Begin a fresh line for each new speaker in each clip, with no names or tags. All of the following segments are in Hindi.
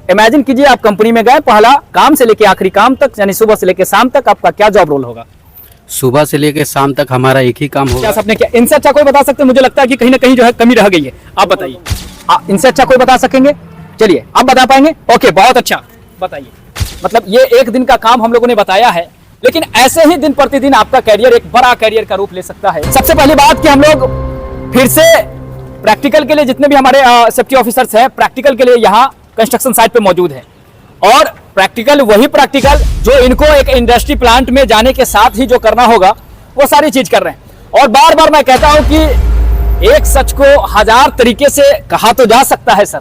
इमेजिन कीजिए आप कंपनी में गए, पहला काम से लेके आखिरी काम तक, यानी सुबह से लेके शाम तक आपका क्या जॉब रोल होगा?
सुबह से लेकर शाम तक हमारा एक ही काम होगा।
क्या आपने क्या इनसे अच्छा कोई बता सकते हैं? मुझे लगता है कि कहीं ना कहीं जो है कमी रह गई है, आप बताइए। इनसे अच्छा कोई बता सकेंगे? चलिए आप बता पाएंगे? ओके, बहुत अच्छा, बताइए। मतलब ये एक दिन का काम हम लोगों ने बताया है, लेकिन ऐसे ही दिन प्रतिदिन आपका कैरियर एक बड़ा कैरियर का रूप ले सकता है। सबसे पहली बात कि हम लोग फिर से प्रैक्टिकल के लिए जितने भी हमारे सेफ्टी ऑफिसर्स हैं, प्रैक्टिकल के लिए यहाँ कंस्ट्रक्शन साइट पे मौजूद हैं, और प्रैक्टिकल वही प्रैक्टिकल जो इनको एक इंडस्ट्री प्लांट में जाने के साथ ही जो करना होगा वो सारी चीज कर रहे हैं। और बार बार मैं कहता हूं कि एक सच को हजार तरीके से कहा तो जा सकता है सर,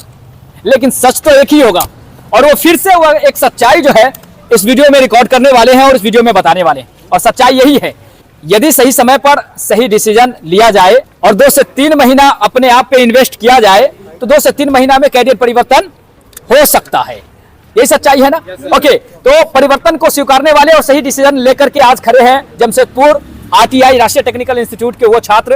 लेकिन सच तो एक ही होगा, और वो फिर से वो एक सच्चाई जो है इस वीडियो में रिकॉर्ड करने वाले हैं और इस वीडियो में बताने वाले हैं। और सच्चाई यही है, यदि सही समय पर सही डिसीजन लिया जाए और 2 से 3 महीना अपने आप पे इन्वेस्ट किया जाए तो 2 से 3 महीना में कैरियर परिवर्तन हो सकता है। यही सच्चाई है ना? ओके, तो परिवर्तन को स्वीकारने वाले और सही डिसीजन लेकर के आज खड़े हैं जमशेदपुर RTI राष्ट्रीय टेक्निकल इंस्टीट्यूट के वो छात्र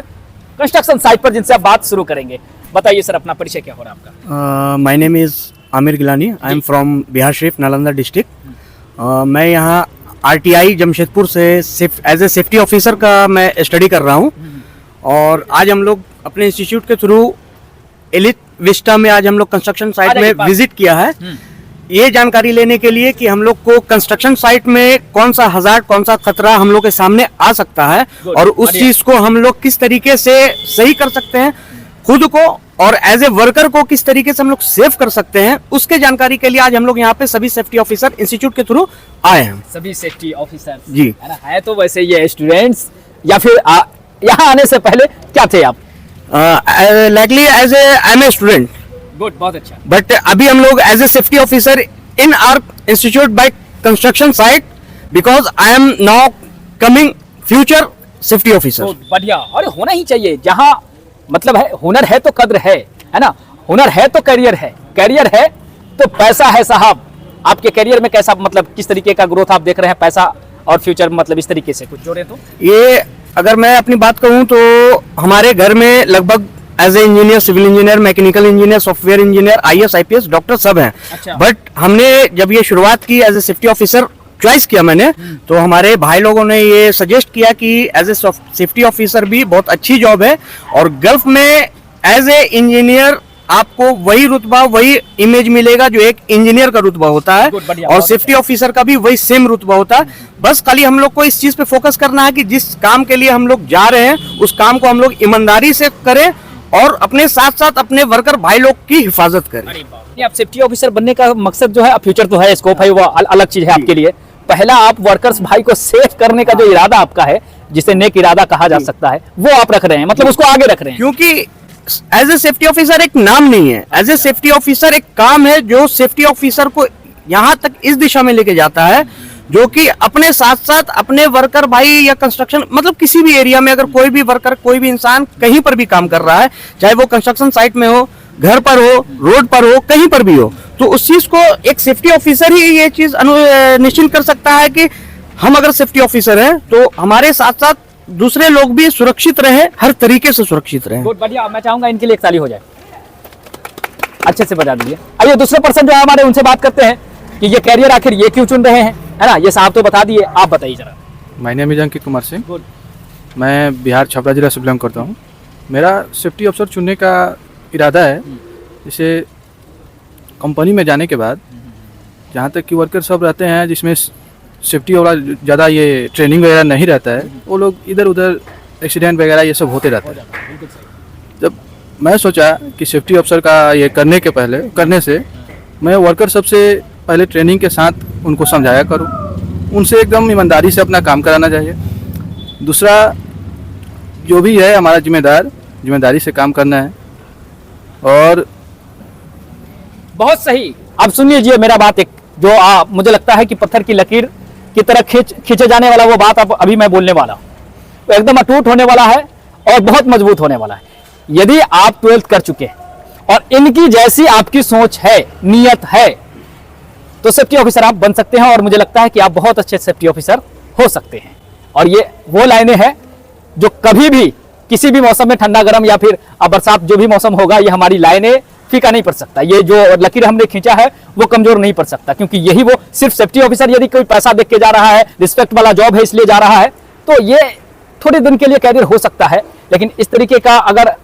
कंस्ट्रक्शन साइट पर, जिनसे आप बात शुरू करेंगे। बताइए सर, अपना परिचय क्या हो रहा है आपका?
My name is Aamir Gilani, I am from Bihar Sharif, Nalanda district. मैं यहाँ RTI जमशेदपुर से एज ए सेफ्टी ऑफिसर का मैं स्टडी कर रहा हूँ, और आज हम लोग अपने इंस्टीट्यूट के थ्रू एलिट विस्टा में आज हम लोग कंस्ट्रक्शन साइट में विजिट किया है, ये जानकारी लेने के लिए कि हम लोग को कंस्ट्रक्शन साइट में कौन सा हज़ार्ड, कौन सा खतरा हम लोग के सामने आ सकता है, और उस चीज को हम लोग किस तरीके से सही कर सकते हैं खुद को, और एज ए वर्कर को किस तरीके से हम लोग सेव कर सकते हैं, उसके जानकारी के लिए आज हम लोग यहाँ पे सभी सेफ्टी ऑफिसर इंस्टीट्यूट के थ्रू आए हैं।
सभी सेफ्टी ऑफिसर
जी
है तो वैसे ये स्टूडेंट्स या फिर यहाँ आने से पहले क्या थे आप?
Likely as a I am a student.
Good, बहुत अच्छा।
बट अभी हम लोग as a safety officer in our institute by construction site, because I am now coming future safety officer.
बढ़िया, अरे होना ही चाहिए। जहाँ मतलब है, हुनर है तो कद्र है ना? हुनर है तो करियर है, करियर है तो पैसा है साहब। आपके करियर में कैसा, मतलब किस तरीके का ग्रोथ आप देख रहे हैं, पैसा और फ्यूचर, मतलब इस तरीके से कुछ जोड़े तो?
ये अगर मैं अपनी बात कहूँ तो हमारे घर में लगभग as a engineer, civil engineer, mechanical engineer, software engineer, IAS IPS doctor सब हैं।
अच्छा।
बट हमने जब ये शुरुआत की as a safety officer choice किया मैंने, तो हमारे भाई लोगों ने ये सजेस्ट किया कि एज ए सेफ्टी ऑफिसर भी बहुत अच्छी जॉब है, और गल्फ में एज ए इंजीनियर आपको वही रुतबा, वही इमेज मिलेगा जो एक इंजीनियर का रुतबा होता है, और सेफ्टी ऑफिसर का भी वही सेम रुतबा होता है। बस खाली हम लोग को इस चीज पे फोकस करना है कि जिस काम के लिए हम लोग जा रहे हैं उस काम को हम लोग ईमानदारी से करें, और अपने साथ साथ अपने वर्कर भाई लोग की हिफाजत करें।
आप सेफ्टी ऑफिसर बनने का मकसद जो है, फ्यूचर तो है, स्कोप है, वो अलग चीज है आपके लिए। पहला आप वर्कर्स भाई को सेफ करने का जो इरादा आपका है, जिसे नेक इरादा कहा जा सकता है, वो आप रख रहे हैं, मतलब उसको आगे रख रहे हैं।
क्योंकि एज ए सेफ्टी ऑफिसर एक नाम नहीं है, एज ए सेफ्टी ऑफिसर एक काम है जो सेफ्टी ऑफिसर को यहाँ तक इस दिशा में लेके जाता है, जो कि अपने साथ साथ अपने वर्कर भाई या कंस्ट्रक्शन, मतलब किसी भी एरिया में अगर कोई भी वर्कर, कोई भी इंसान कहीं पर भी काम कर रहा है, चाहे वो कंस्ट्रक्शन साइट में हो, घर पर हो, रोड पर हो, कहीं पर भी हो, तो उस चीज को एक सेफ्टी ऑफिसर ही ये चीज निश्चित कर सकता है कि हम अगर सेफ्टी ऑफिसर हैं तो हमारे साथ साथ दूसरे लोग भी सुरक्षित रहे, हर तरीके से सुरक्षित रहे।
बहुत बढ़िया, मैं चाहूंगा इनके लिए एक ताली हो जाए, अच्छे से बजा दीजिए। आइए दूसरे पर्सन जो है हमारे, उनसे बात करते हैं कि ये कैरियर आखिर ये क्यों चुन रहे हैं, है ना? ये साहब तो बता दिए, आप बताइए जरा।
My name is Ankit Kumar Singh, मैं बिहार छपरा जिला से बिलोंग करता हूँ। मेरा सेफ्टी अफसर चुनने का इरादा है, जैसे कंपनी में जाने के बाद जहाँ तक कि वर्कर सब रहते हैं जिसमें सेफ्टी वाला ज़्यादा ये ट्रेनिंग वगैरह नहीं रहता है, वो लोग इधर उधर एक्सीडेंट वगैरह ये सब होते रहते हैं। जब मैं सोचा कि सेफ्टी अफसर का ये करने से मैं वर्कर सबसे पहले ट्रेनिंग के साथ उनको समझाया करूं, उनसे एकदम ईमानदारी से अपना काम कराना चाहिए। दूसरा, जो भी है हमारा जिम्मेदारी से काम करना है। और
बहुत सही, अब सुनिए जी मेरा बात, एक जो मुझे लगता है कि पत्थर की लकीर की तरह खींचे जाने वाला वो बात अब अभी मैं बोलने वाला हूँ, तो एकदम अटूट होने वाला है और बहुत मजबूत होने वाला है। यदि आप 12th कर चुके हैं और इनकी जैसी आपकी सोच है, नियत है, तो सेफ्टी ऑफिसर आप बन सकते हैं, और मुझे लगता है कि आप बहुत अच्छे सेफ्टी ऑफिसर हो सकते हैं। और ये वो लाइनें हैं जो कभी भी किसी भी मौसम में, ठंडा गर्म या फिर बरसात, जो भी मौसम होगा, ये हमारी लाइनें फीका नहीं पड़ सकता, ये जो लकीर हमने खींचा है वो कमजोर नहीं पड़ सकता, क्योंकि यही वो सिर्फ सेफ्टी ऑफिसर यदि कोई पैसा देख के जा रहा है, रिस्पेक्ट वाला जॉब है इसलिए जा रहा है, तो ये थोड़े दिन के लिए कैरियर हो सकता है। लेकिन इस तरीके का अगर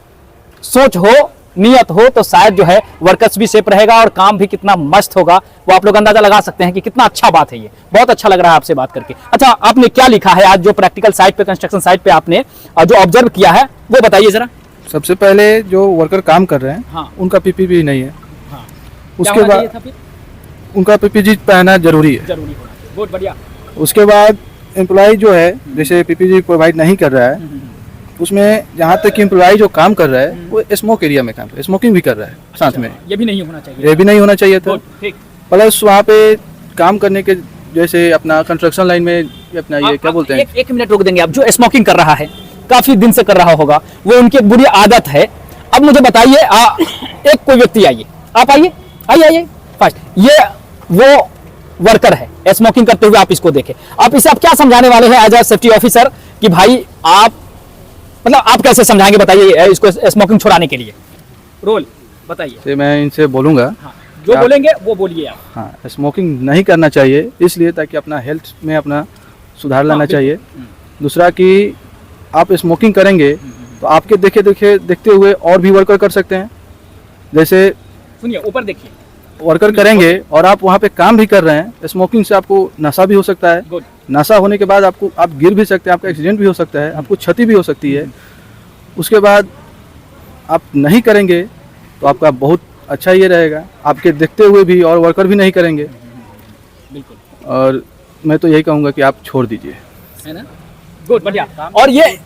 सोच हो, नियत हो, तो शायद जो है वर्कर्स भी सेफ रहेगा और काम भी कितना मस्त होगा वो आप लोग अंदाजा लगा सकते हैं कि कितना अच्छा बात है। ये बहुत अच्छा लग रहा है आपसे बात करके। अच्छा, आपने क्या लिखा है आज जो प्रैक्टिकल साइट पे, कंस्ट्रक्शन साइट पे आपने जो ऑब्जर्व किया है वो बताइए जरा।
सबसे पहले जो वर्कर काम कर रहे हैं
हाँ।
उनका पीपीई नहीं है।
हाँ।
उसके
क्या होना
बाद
चाहिए था फिर?
उनका पीपीई पहनना जरूरी है।
जरूरी होना चाहिए। बहुत बढ़िया।
उसके बाद एम्प्लॉय जो है जैसे पीपीई प्रोवाइड नहीं कर रहा है, उसमें जहाँ तक कि एम्प्लॉय जो काम कर रहा है वो स्मोक एरिया में काम कर, स्मोकिंग भी कर रहा है साथ में,
ये भी नहीं होना चाहिए।
ये भी नहीं होना चाहिए था।
गुड, ठीक।
प्लस वहाँ पे काम करने के जैसे अपना कंस्ट्रक्शन लाइन में अपना ये क्या बोलते हैं,
एक मिनट रोक देंगे आप। जो स्मोकिंग कर रहा है, काफी दिन से कर रहा होगा, वो उनकी बुरी आदत है। अब मुझे बताइए, एक कोई व्यक्ति आइए, आप आइए आइए आइए फास्ट, ये वो वर्कर है स्मोकिंग करते हुए, आप इसको देखें। आप इसे आप क्या समझाने वाले हैं एज अ सेफ्टी ऑफिसर कि भाई आप, मतलब आप कैसे समझाएंगे बताइए इसको स्मोकिंग छुड़ाने के लिए? रोल बताइए।
तो मैं इनसे बोलूँगा
हाँ, जो बोलेंगे वो बोलिए आप।
हाँ, स्मोकिंग नहीं करना चाहिए इसलिए ताकि अपना हेल्थ में अपना सुधार लाना चाहिए। दूसरा कि आप स्मोकिंग करेंगे तो आपके देखते हुए और भी वर्कर कर सकते हैं। जैसे
सुनिए, ऊपर देखिए,
वर्कर करेंगे और आप वहाँ पे काम भी कर रहे हैं, स्मोकिंग से आपको नशा भी हो सकता है।
गुड।
नशा होने के बाद आप गिर भी सकते हैं, आपका एक्सीडेंट भी हो सकता है, आपको क्षति भी हो सकती है। उसके बाद आप नहीं करेंगे तो आपका बहुत अच्छा ये रहेगा, आपके देखते हुए भी और वर्कर भी नहीं करेंगे।
बिल्कुल।
और मैं तो यही कहूँगा कि आप छोड़ दीजिए,
है ना? गुड, बढ़िया। और ये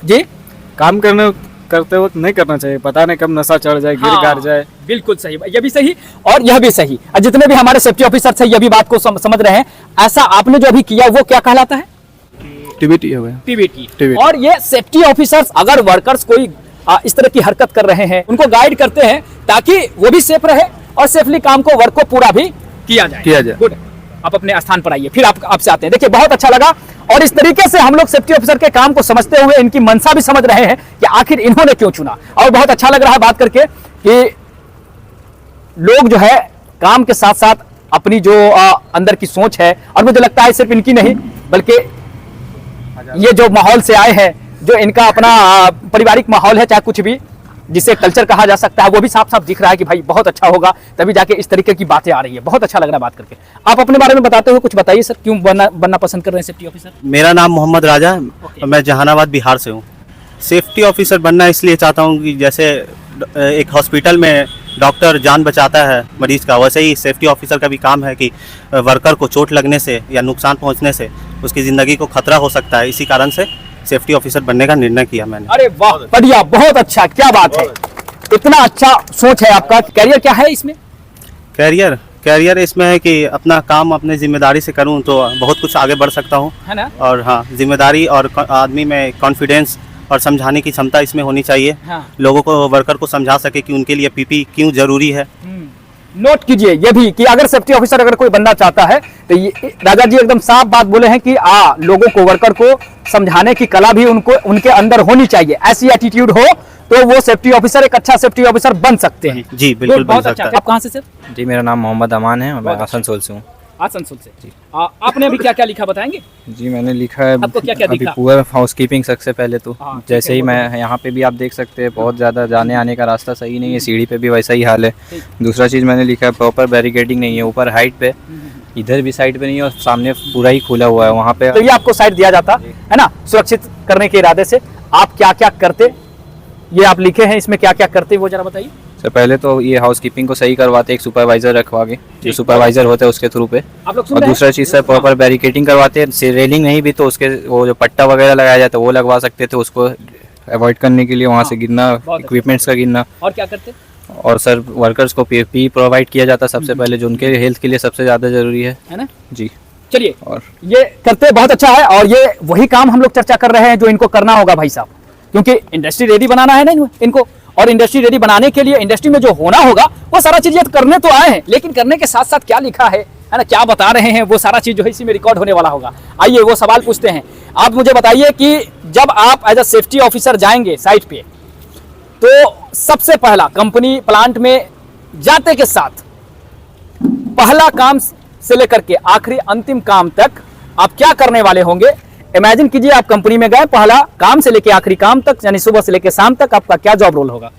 जी
काम करते वक्त नहीं करना चाहिए, पता नहीं कब नशा चढ़ जाए, गिर गाड़ जाए।
बिल्कुल सही, ये भी सही और यह भी सही। और जितने भी हमारे सेफ्टी ऑफिसर थे ये भी बात को समझ रहे हैं। ऐसा आपने जो अभी किया वो क्या कहलाता है?
टीबीटी हो गया।
टीबीटी। और ये सेफ्टी ऑफिसर्स अगर वर्कर्स कोई इस तरह की हरकत कर रहे हैं, उनको गाइड करते हैं ताकि वो भी सेफ रहे और सेफली काम को, वर्क को पूरा भी किया जाए। गुड। आप अपने स्थान पर आइए, फिर आपसे आते हैं। देखिए, बहुत अच्छा लगा और इस तरीके से हम लोग सेफ्टी ऑफिसर के काम को समझते हुए इनकी मंशा भी समझ रहे हैं कि आखिर इन्होंने क्यों चुना। और बहुत अच्छा लग रहा है बात करके कि लोग जो है काम के साथ साथ अपनी जो अंदर की सोच है, और मुझे लगता है सिर्फ इनकी नहीं बल्कि ये जो माहौल से आए हैं, जो इनका अपना पारिवारिक माहौल है, चाहे कुछ भी जिसे कल्चर कहा जा सकता है, वो भी साफ साफ दिख रहा है कि भाई बहुत अच्छा होगा, तभी जाके इस तरीके की बातें आ रही है। बहुत अच्छा लग रहा है बात करके। आप अपने बारे में बताते हुए कुछ बताइए सर, क्यों बनना पसंद कर रहे हैं सेफ्टी ऑफिसर?
मेरा नाम मोहम्मद राजा है, मैं जहानाबाद बिहार से हूँ। सेफ्टी ऑफिसर बनना इसलिए चाहता हूँ कि जैसे एक हॉस्पिटल में डॉक्टर जान बचाता है मरीज का, वैसे ही सेफ्टी ऑफिसर का भी काम है कि वर्कर को चोट लगने से या नुकसान पहुँचने से उसकी ज़िंदगी को खतरा हो सकता है। इसी कारण से सेफ्टी ऑफिसर बनने का निर्णय किया मैंने।
अरे वाह, बढ़िया, बहुत अच्छा, क्या बात है, इतना अच्छा सोच है आपका। कैरियर क्या है इसमें?
कैरियर इसमें है कि अपना काम अपने जिम्मेदारी से करूं तो बहुत कुछ आगे बढ़ सकता हूं,
है ना? और
हाँ, जिम्मेदारी और आदमी में कॉन्फिडेंस और समझाने की क्षमता इसमें होनी चाहिए।
हाँ।
लोगों को, वर्कर को समझा सके कि उनके लिए पीपी क्यों जरूरी है।
नोट कीजिए ये भी कि अगर सेफ्टी ऑफिसर अगर कोई बनना चाहता है तो ये राजा जी एकदम साफ बात बोले हैं कि लोगों को, वर्कर को समझाने की कला भी उनके अंदर होनी चाहिए। ऐसी एटीट्यूड हो तो वो सेफ्टी ऑफिसर, एक अच्छा सेफ्टी ऑफिसर बन सकते हैं।
जी बिल्कुल,
बहुत
बन
अच्छा।
सकता है।
आप कहां से सर?
जी, मेरा नाम मोहम्मद अमान है और मैं आसनसोल से हूँ।
आसनसोल से। आपने अभी क्या क्या लिखा बताएंगे?
जी, मैंने लिखा है
आपको क्या-क्या
अभी
दिखा?
पुअर हाउसकीपिंग सबसे पहले तो।
हाँ,
जैसे ही मैं यहाँ पे भी आप देख सकते हैं बहुत ज़्यादा जाने आने का रास्ता सही नहीं है, सीढ़ी पे भी वैसा ही हाल है। दूसरा चीज़ मैंने लिखा है प्रॉपर बैरिकेडिंग नहीं है, ऊपर हाइट पे, इधर भी साइड पे नहीं है और सामने पूरा ही खुला हुआ है वहाँ पे।
तो ये आपको साइड दिया जाता है ना, सुरक्षित करने के इरादे से। आप क्या क्या करते, ये आप लिखे हैं, इसमें क्या क्या करते वो जरा बताइए।
सर पहले तो ये हाउसकीपिंग को सही करवाते, एक सुपरवाइजर रखवा के, जो सुपरवाइजर होते हैं उसके थ्रू पे।
आप लोग सुन
और
रहे हैं?
दूसरा चीज़ सर प्रॉपर बैरिकेडिंग करवाते हैं, रेलिंग नहीं भी तो उसके वो जो पट्टा वगैरह लगाया जाता है वो लगवा सकते थे, उसको अवॉइड करने के लिए वहाँ से गिरना, इक्विपमेंट्स का गिरना।
और क्या करते?
और सर वर्कर्स को पीपीई प्रोवाइड किया जाता सबसे पहले, जो उनके हेल्थ के लिए सबसे ज़्यादा ज़रूरी है
ना
जी।
चलिए,
और
ये करते बहुत अच्छा है और ये वही काम हम लोग चर्चा कर रहे हैं जो इनको करना होगा भाई साहब, क्योंकि इंडस्ट्री रेडी बनाना है ना इनको। और इंडस्ट्री रेडी बनाने के लिए इंडस्ट्री में जो होना होगा वो सारा चीज करने तो आए हैं, लेकिन करने के साथ साथ क्या लिखा है ना, क्या बता रहे हैं, वो सारा चीज जो है इसी में रिकॉर्ड होने वाला होगा। आइए वो सवाल पूछते हैं। आप मुझे बताइए कि जब आप एज अ सेफ्टी ऑफिसर जाएंगे साइट पे तो सबसे पहला कंपनी प्लांट में जाते के साथ पहला काम से लेकर के आखिरी अंतिम काम तक आप क्या करने वाले होंगे, इमेजिन कीजिए। आप कंपनी में गए, पहला काम से लेकर आखिरी काम तक, यानी सुबह से लेकर शाम तक आपका क्या जॉब रोल होगा?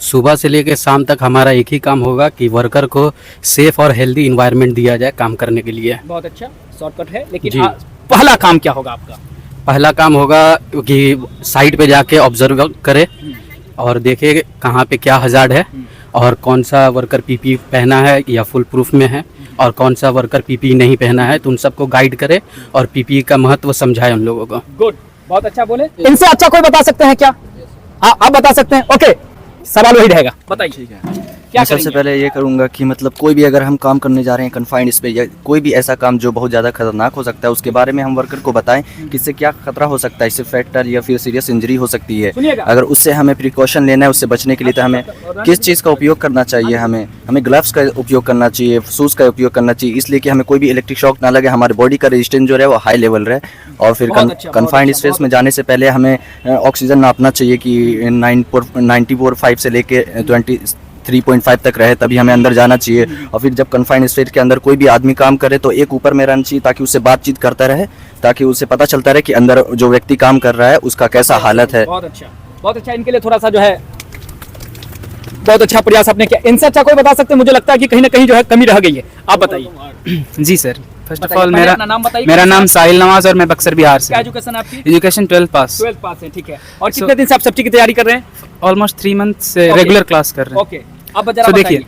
सुबह से लेकर शाम तक हमारा एक ही काम होगा कि वर्कर को सेफ और हेल्दी इन्वायरमेंट दिया जाए काम करने के लिए।
बहुत अच्छा, शॉर्टकट है। लेकिन
जी।
पहला काम क्या होगा आपका?
पहला काम होगा कि साइट पे जाके ऑब्जर्व करे और देखे कहाँ पे क्या हजार्ड है और कौन सा वर्कर पीपी पहना है या फुल प्रूफ में है और कौन सा वर्कर पीपी नहीं पहना है, तो उन सबको गाइड करे और पीपी का महत्व समझाए उन लोगों को।
गुड, बहुत अच्छा बोले। इनसे अच्छा कोई बता सकते हैं क्या? हाँ, आप बता सकते हैं। ओके, सवाल वही रहेगा, बताइए।
ठीक है,
क्या
मैं सबसे पहले ये करूँगा कि मतलब कोई भी अगर हम काम करने जा रहे हैं कन्फाइंड स्पेस या कोई भी ऐसा काम जो बहुत ज़्यादा खतरनाक हो सकता है, उसके बारे में हम वर्कर को बताएं कि इससे क्या खतरा हो सकता है, इससे फ्रैक्चर या फिर सीरियस इंजरी हो सकती है।
सुनिएगा।
अगर उससे हमें प्रिकॉशन लेना है उससे बचने के लिए, तो हमें किस चीज़ का उपयोग करना चाहिए, हमें ग्लव्स का उपयोग करना चाहिए, शूज़ का उपयोग करना चाहिए, इसलिए कि हमें कोई भी इलेक्ट्रिक शॉक ना लगे, हमारे बॉडी का रेजिस्टेंस जो है वो हाई लेवल रहे। और फिर कन्फाइंड स्पेस में जाने से पहले हमें ऑक्सीजन नापना चाहिए कि 94.5 से लेके 23.5 तक रहे, तभी हमें अंदर जाना चाहिए। और फिर जब कन्फाइंड स्पेस के अंदर कोई भी आदमी काम करे तो एक ऊपर में रहना चाहिए ताकि उससे बातचीत करता रहे, ताकि उससे पता चलता रहे कि अंदर जो व्यक्ति काम कर रहा है उसका कैसा हालत है।
बहुत अच्छा, बहुत अच्छा। इनके लिए थोड़ा सा जो है बहुत अच्छा प्रयास आपने किया। इनसे अच्छा कोई बता सकते हैं? मुझे लगता है कि कहीं ना कहीं जो है कमी रह गई है। आप बताइए।
जी सर, फर्स्ट ऑफ
बताइए,
ऑल
पहले अपना नाम बताइए।
मेरा नाम साहिल नवाज और मैं बक्सर बिहार से
क्या
हूँ।
एजुकेशन आपकी?
एजुकेशन 12th पास,
12th पास है, ठीक है। और कितने दिन से आप सेफ्टी की तैयारी कर रहे हैं?
ऑलमोस्ट 3 मंथ से
Okay.
रेगुलर क्लास कर रहे हैं।
ओके, अब जरा
तो
बताइए।
देखिए,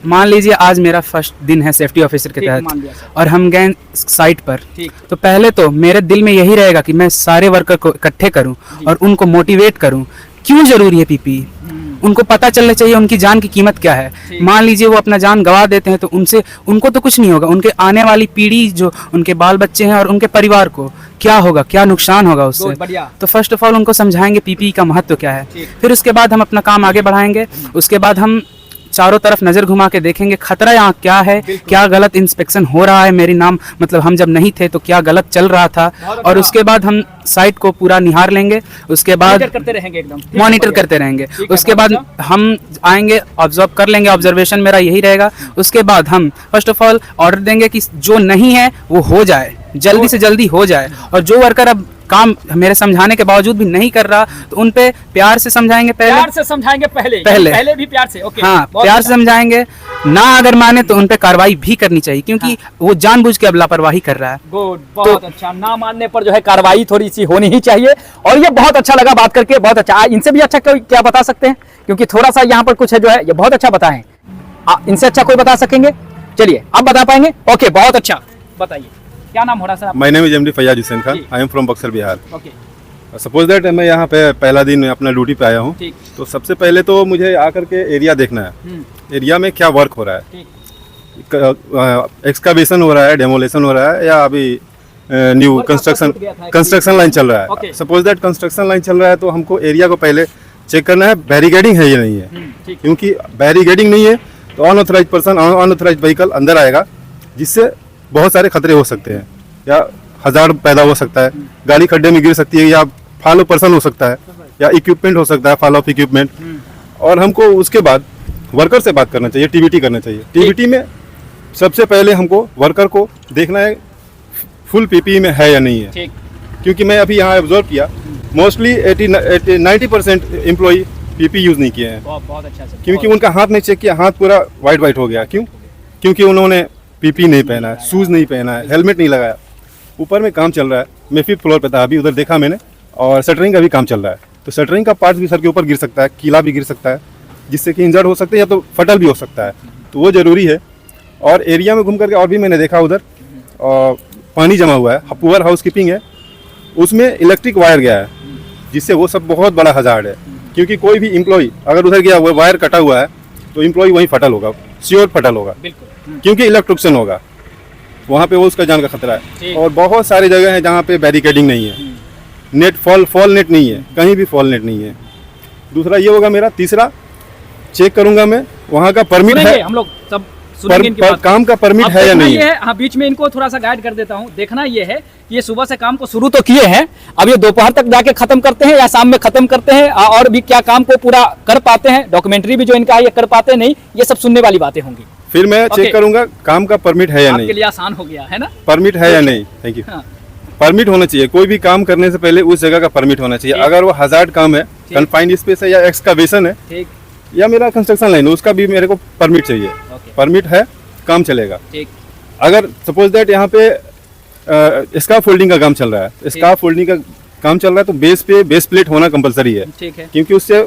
मान लीजिए आज मेरा फर्स्ट दिन है सेफ्टी ऑफिसर के
ठीक, मान लिया
तहत
सर।
और हम गए साइट पर,
ठीक।
तो पहले तो मेरे दिल में यही रहेगा कि मैं सारे वर्कर को इकट्ठे करूं और उनको मोटिवेट करूं। क्यों जरूरी है पीपी? उनको पता चलना चाहिए उनकी जान की कीमत क्या है। मान लीजिए वो अपना जान गंवा देते हैं तो उनको तो कुछ नहीं होगा, उनके आने वाली पीढ़ी जो उनके बाल बच्चे हैं और उनके परिवार को क्या होगा, क्या नुकसान होगा उससे।
बहुत बढ़िया।
तो फर्स्ट ऑफ ऑल उनको समझाएंगे पीपी का महत्व क्या है, फिर उसके बाद हम अपना काम आगे बढ़ाएंगे। उसके बाद हम चारों तरफ नजर घुमा के देखेंगे खतरा यहाँ क्या है, क्या गलत इंस्पेक्शन हो रहा है, मेरी नाम मतलब हम जब नहीं थे तो क्या गलत चल रहा था, और उसके बाद हम साइट को पूरा निहार लेंगे। उसके बाद
मॉनिटर करते रहेंगे, एकदम
मॉनिटर करते रहेंगे। उसके बाद हम आएंगे, ऑब्जर्व कर लेंगे, ऑब्जर्वेशन मेरा यही रहेगा। उसके बाद हम फर्स्ट ऑफ ऑल ऑर्डर देंगे कि जो नहीं है वो हो जाए, जल्दी से जल्दी हो जाए। और जो वर्कर अब काम मेरे समझाने के बावजूद भी नहीं कर रहा तो उन पे प्यार से समझाएंगे।
प्यार से समझाएंगे पहले भी प्यार से। ओके,
हाँ, प्यार से समझाएंगे। ना अगर माने तो उन पे कार्रवाई भी करनी चाहिए, क्योंकि वो जानबूझ के अब लापरवाही कर रहा है।
गुड, बहुत अच्छा। ना मानने पर जो है कार्रवाई थोड़ी सी होनी ही चाहिए। और ये बहुत अच्छा लगा बात करके, बहुत अच्छा। इनसे भी अच्छा कोई क्या बता सकते हैं? क्योंकि थोड़ा सा यहाँ पर कुछ है जो है, ये बहुत अच्छा बताएं। इनसे अच्छा कोई बता सकेंगे? चलिए, आप बता पाएंगे? ओके, बहुत अच्छा, बताइए क्या नाम हो रहा है sir?
My name is MD Faiyaz Hussain Khan, I am from Buxar Bihar.
Okay,
suppose that मैं यहाँ पे पहला दिन अपना ड्यूटी पे आया हूँ,
ठीक।
तो सबसे पहले तो मुझे आकर के एरिया देखना है, एरिया में क्या वर्क हो रहा है, एक्सकावेशन हो रहा है, डेमोलेशन हो रहा है, या अभी न्यू कंस्ट्रक्शन लाइन चल रहा है। सपोज दैट कंस्ट्रक्शन लाइन चल रहा है तो हमको एरिया को पहले चेक करना है बैरिकेडिंग है या नहीं है, क्योंकि बैरिकेडिंग नहीं है तो अनऑथराइज पर्सन, अनऑथराइज व्हीकल अंदर आएगा, जिससे बहुत सारे खतरे हो सकते हैं, या हजार्ड पैदा हो सकता है, गाड़ी खड्डे में गिर सकती है, या फॉल ऑफ पर्सन हो सकता है, या इक्विपमेंट हो सकता है, फॉल ऑफ इक्विपमेंट। और हमको उसके बाद वर्कर से बात करना चाहिए, टीबीटी करना चाहिए। टीबीटी में सबसे पहले हमको वर्कर को देखना है फुल पीपीई में है या नहीं है, क्योंकि मैं अभी यहाँ ऑब्जर्व किया मोस्टली 90% एम्प्लॉई पीपी यूज़ नहीं किए हैं।
बहुत अच्छा सर।
क्योंकि उनका हाथ नहीं चेक किया, हाथ पूरा वाइट हो गया। क्यों? क्योंकि उन्होंने पीपी नहीं पहना है, शूज़ नहीं पहना है, हेलमेट नहीं लगाया। ऊपर में काम चल रहा है, मैं 5th फ्लोर पे था अभी, उधर देखा मैंने, और शटरिंग का भी काम चल रहा है। तो शटरिंग का पार्ट भी सर के ऊपर गिर सकता है, कीला भी गिर सकता है, जिससे कि इंजर्ड हो सकते हैं या तो फटल भी हो सकता है। तो वो ज़रूरी है। और एरिया में घूम करके और भी मैंने देखा उधर और पानी जमा हुआ है, पुअर हाउस कीपिंग है, उसमें इलेक्ट्रिक वायर गया है, जिससे वो सब बहुत बड़ा हजार्ड है। क्योंकि कोई भी एम्प्लॉय अगर उधर गया, वो वायर कटा हुआ है, तो एम्प्लॉय वहीं फटल होगा, श्योर फटल होगा, क्योंकि इलेक्ट्रिक्शन होगा वहाँ पे, वो उसका जान का खतरा है। और बहुत सारी जगह है जहाँ पे बैरिकेडिंग नहीं है, नेट फॉल नेट नहीं है, कहीं भी फॉल नेट नहीं है। दूसरा ये होगा मेरा। तीसरा चेक करूंगा मैं वहाँ का परमिट है।
हम लोग सब सुनेंगे इनकी बात।
काम का परमिट
अब
है या
देखना
नहीं
ये
है।
है, हाँ बीच में इनको थोड़ा सा गाइड कर देता हूँ। देखना ये है कि ये सुबह से काम को शुरू तो किए हैं, अब ये दोपहर तक जाके खत्म करते हैं या शाम में खत्म करते हैं, और भी क्या काम को पूरा कर पाते हैं, डॉक्यूमेंट्री भी जो इनका है ये कर पाते हैं नहीं, ये सब सुनने वाली बातें होंगी।
फिर मैं
ओके।
चेक करूंगा काम का परमिट है या
आपके
नहीं,
लिए आसान हो गया है ना।
परमिट है या नहीं। Thank you.
हाँ।
परमिट होना चाहिए, कोई भी काम करने से पहले उस जगह का परमिट होना चाहिए।
ठीक।
अगर वो हजार्ड काम है, कन्फाइंड स्पेस है या एक्सकावेशन है
ठीक
या मेरा कंस्ट्रक्शन लाइन है, उसका भी मेरे को परमिट चाहिए।
ओके।
परमिट है, काम चलेगा।
ठीक
अगर सपोज दैट यहाँ पे स्काफ फोल्डिंग का काम चल रहा है, स्काफ फोल्डिंग का काम चल रहा है, तो बेस पे बेस प्लेट होना कंपलसरी है,
ठीक है।
क्योंकि उससे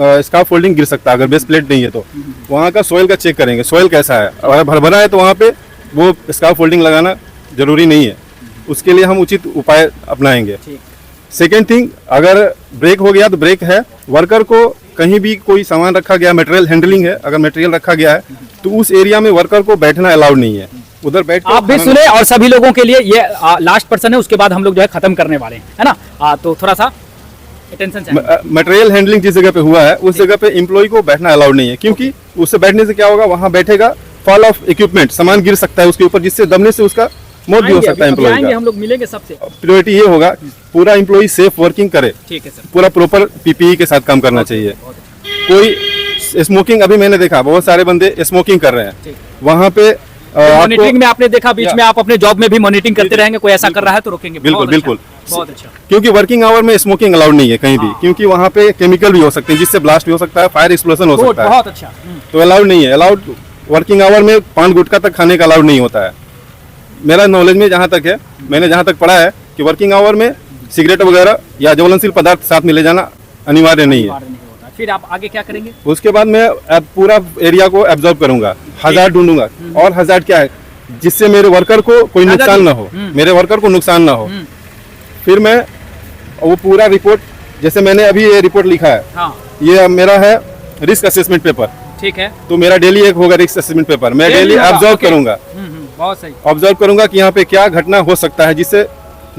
स्काफ फोल्डिंग गिर सकता है अगर बेस प्लेट नहीं है तो। वहाँ का सॉइल का चेक करेंगे, सॉइल कैसा है, अगर भरभरा है तो वहाँ पे वो स्काफ फोल्डिंग लगाना जरूरी नहीं है, उसके लिए हम उचित उपाय अपनाएंगे।
ठीक।
सेकेंड थिंग, अगर ब्रेक हो गया तो ब्रेक है, वर्कर को कहीं भी कोई सामान रखा गया, मटेरियल हैंडलिंग है, अगर मटेरियल रखा गया है तो उस एरिया में वर्कर को बैठना अलाउड नहीं है, उधर बैठ के
आप भी
खाना-
सुने, और सभी लोगों के लिए ये लास्ट पर्सन है, उसके बाद हम लोग जो है खत्म करने वाले हैं, है ना। तो थोड़ा सा अटेंशन चाहिए।
मटेरियल हैंडलिंग जिस जगह पे हुआ है उस जगह पे एम्प्लॉय को बैठना अलाउड नहीं है, क्योंकि उससे बैठने से क्या होगा, वहां बैठेगा, फॉल ऑफ इक्विपमेंट, सामान गिर सकता है उसके ऊपर, जिससे दबने से उसका मौत भी हो
आएंगे,
सकता है
अभी
एम्प्लॉय
आएंगे,
का।
हम लोग मिलेंगे सबसे।
प्रायोरिटी ये होगा पूरा एम्प्लॉय सेफ वर्किंग करे,
ठीक है सर।
पूरा प्रॉपर पीपीई के साथ काम करना चाहिए। कोई स्मोकिंग, अभी मैंने देखा बहुत सारे बंदे स्मोकिंग कर रहे हैं, वहां पे
मॉनिटरिंग में आपने देखा, बीच
या-
में आप अपने जॉब में भी मॉनिटरिंग करते रहेंगे, कोई ऐसा कर रहा है तो रोकेंगे।
बिल्कुल,
बहुत अच्छा,
बिल्कुल।
बहुत अच्छा।
क्योंकि वर्किंग आवर में स्मोकिंग अलाउड नहीं है कहीं भी, क्योंकि वहाँ पे केमिकल भी हो सकते हैं जिससे ब्लास्ट भी हो सकता है, फायर एक्सप्लोजन हो
गुड,
सकता है,
बहुत अच्छा।
तो अलाउड नहीं है। अलाउड वर्किंग आवर में पान गुटखा तक खाने का अलाउड नहीं होता है। मेरा नॉलेज में जहाँ तक है, मैंने जहाँ तक पढ़ा है कि वर्किंग आवर में सिगरेट वगैरह या ज्वलनशील पदार्थ साथ में ले जाना अनिवार्य नहीं है।
बाहर नहीं होता है। फिर आप आगे क्या करेंगे?
उसके बाद मैं अब पूरा एरिया को एब्जॉर्ब करूंगा, हजार्ड ढूंढूंगा। और हजार्ड क्या है, जिससे मेरे वर्कर को कोई नुकसान ना हो, मेरे वर्कर को नुकसान ना हो। फिर मैं वो पूरा रिपोर्ट, जैसे मैंने अभी ये रिपोर्ट लिखा है,
हाँ
ये अब मेरा है रिस्क असेसमेंट पेपर,
ठीक है।
तो मेरा डेली एक होगा रिस्क असेसमेंट पेपर। मैं डेली
होगा,
ऑब्जर्व
ओके।
करूंगा,
बहुत सही।
ऑब्जर्व करूंगा कि यहाँ पे क्या घटना हो सकता है जिससे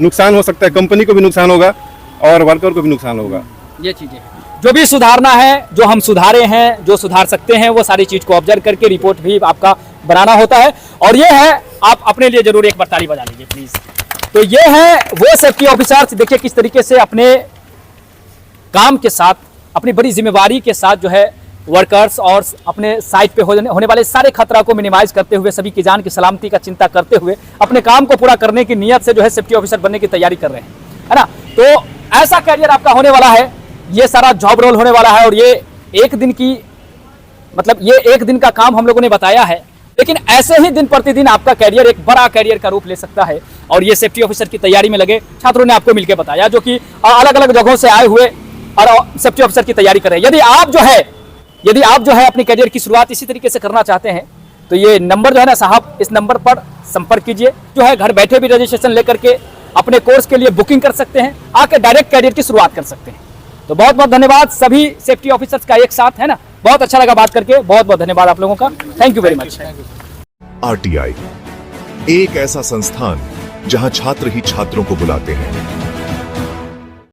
नुकसान हो सकता है, कंपनी को भी नुकसान होगा और वर्कर को भी नुकसान होगा।
ये चीजें जो भी सुधारना है, जो हम सुधारे हैं, जो सुधार सकते हैं, वो सारी चीज को ऑब्जर्व करके रिपोर्ट भी आपका बनाना होता है। और ये है, आप अपने लिए जरूर एक बार ताली बजा लीजिए प्लीज। तो ये है वो सेफ्टी ऑफिसर्स, देखिए किस तरीके से अपने काम के साथ, अपनी बड़ी जिम्मेवारी के साथ जो है वर्कर्स और अपने साइट पे होने वाले सारे खतरा को मिनिमाइज करते हुए, सभी की जान की सलामती का चिंता करते हुए अपने काम को पूरा करने की नीयत से जो है सेफ्टी ऑफिसर बनने की तैयारी कर रहे हैं, है ना। तो ऐसा कैरियर आपका होने वाला है, ये सारा जॉब रोल होने वाला है, और ये एक दिन की, मतलब ये एक दिन का काम हम लोगों ने बताया है, लेकिन ऐसे ही दिन प्रतिदिन आपका कैरियर एक बड़ा कैरियर का रूप ले सकता है। और ये सेफ्टी ऑफिसर की तैयारी में लगे छात्रों ने आपको मिलकर बताया, जो कि अलग अलग जगहों से आए हुए और सेफ्टी ऑफिसर की तैयारी कर रहे हैं। यदि आप जो है अपनी कैरियर की शुरुआत इसी तरीके से करना चाहते हैं, तो ये नंबर जो है ना साहब, इस नंबर पर संपर्क कीजिए। जो है घर बैठे भी रजिस्ट्रेशन लेकर के अपने कोर्स के लिए बुकिंग कर सकते हैं, आके डायरेक्ट कैरियर की शुरुआत कर सकते हैं। तो बहुत बहुत धन्यवाद सभी सेफ्टी ऑफिसर्स का एक साथ, है ना। बहुत अच्छा लगा बात करके, बहुत बहुत धन्यवाद आप लोगों का। Thank you very much.
RTI एक ऐसा संस्थान जहां छात्र ही छात्रों को बुलाते हैं।